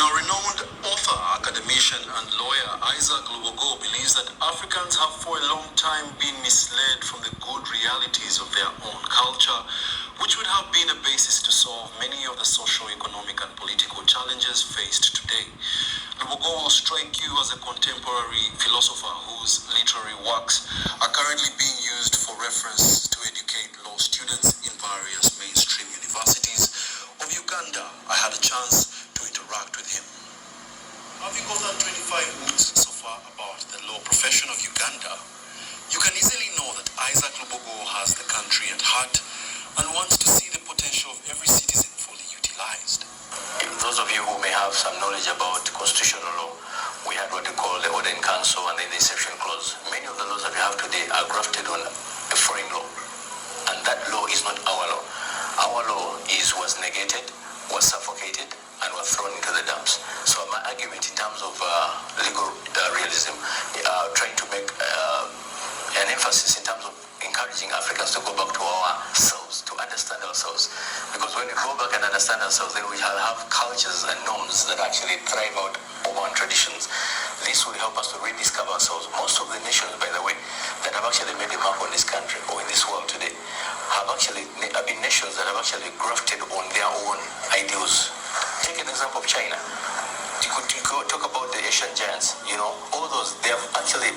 Now, renowned author, academician, and lawyer Isaac Lubogo believes that Africans have for a long time been misled from the good realities of their own culture, which would have been a basis to solve many of the socio-economic and political challenges faced today. Lubogo will strike you as a contemporary philosopher whose literary works are currently being used for reference to educate law students in various mainstream universities of Uganda. I had a chance to interact with him. Having authored 25 books so far about the law profession of Uganda, you can easily know that Isaac Lubogo has the country at heart and wants to see the potential of every citizen fully utilized. Those of you who may have some knowledge about constitutional law, we had what we call the Order in Council and then the Exception Clause. Many of the laws that we have today are grafted on a foreign law, and that law is not our law. Our law was negated, was suffocated, and was thrown into the dumps. So my argument in terms of legal realism, trying to make an emphasis in terms of encouraging Africans to go back to ourselves, to understand ourselves. Because when we go back and understand ourselves, then we shall have cultures and norms that actually thrive out of our traditions. This will help us to rediscover ourselves. Most of the nations, by the way, that have actually made a mark on this country or in this world today, have been nations that have actually grafted on their own ideals. Take an example of China. You could talk about the Asian giants, all those, they have actually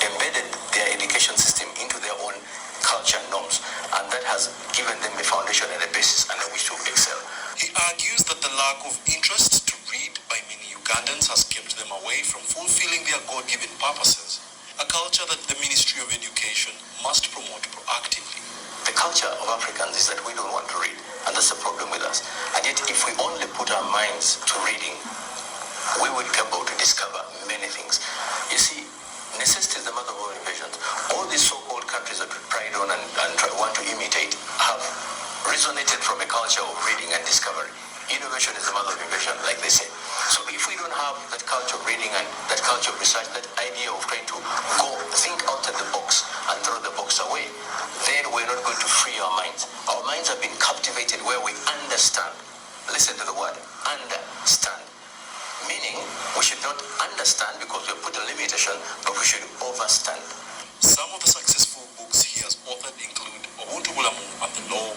embedded their education system into their own culture and norms, and that has given them a foundation and a basis and a wish to excel. He argues that the lack of interest to read by many Ugandans has kept them away from fulfilling their God-given purposes, a culture that the Ministry of Education must promote proactively. The culture of Africans is that we don't want to read, and that's the problem with us. And yet, if we only put our minds to reading, we will be able to discover many things. You see, necessity is the mother of all inventions. All these so-called countries that we pride on and want to imitate have resonated from a culture of reading and discovery. Innovation is the mother of invention, like they say. So if we don't have that culture of reading and that culture of research, that idea of trying to go think outside the box and throw the box away, then we're not going to free our minds. Our minds have been captivated where we understand. Listen to the word, understand. Meaning, we should not understand because we have put a limitation, but we should overstand. Some of the successful books he has authored include Ubuntu Bulamu and the Law,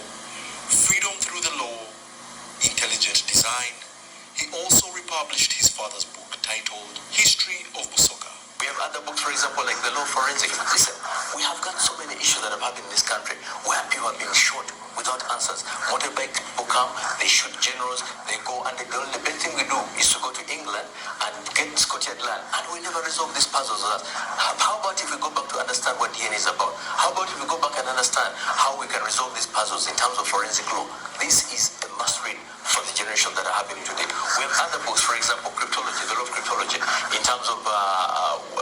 Freedom Through the Law, Intelligent Design. He also republished his father's book titled History of Busoga. We have other books, for example, like the law forensic. Listen, we have got so many issues that have happened in this country where people have been shot without answers. Motorbike people come, they shoot generals, they go, and the best thing we do is to go to England and get Scotland land, and we never resolve these puzzles. How about if we go back to understand what DNA is about? How about if we go back and understand how we can resolve these puzzles in terms of forensic law? This is a must-read for the generation that are happening today. We have other books, for example, cryptology, the law of cryptology, in terms of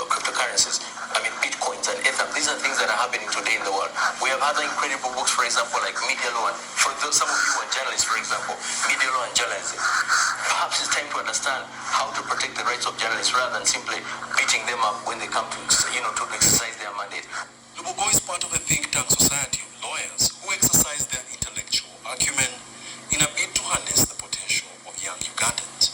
cryptocurrencies. I mean, bitcoins and Ethereum. These are things that are happening today in the world. We have other incredible books, for example, like media law. For some of you who are journalists, for example, media law and journalism. Perhaps it's time to understand how to protect the rights of journalists rather than simply beating them up when they come to exercise their mandate. Lubogo is part of a think tank society of lawyers who exercise their intellectual acumen in a bid to harness the potential of young Ugandans.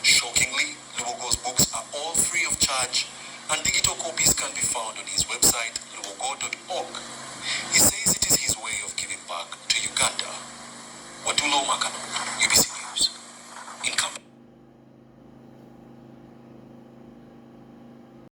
Shockingly, Lubogo's books are all free of charge, and digital copies can be found on his website, lubogo.org. He says it is his way of giving back to Uganda. Watulo Makano, UBC.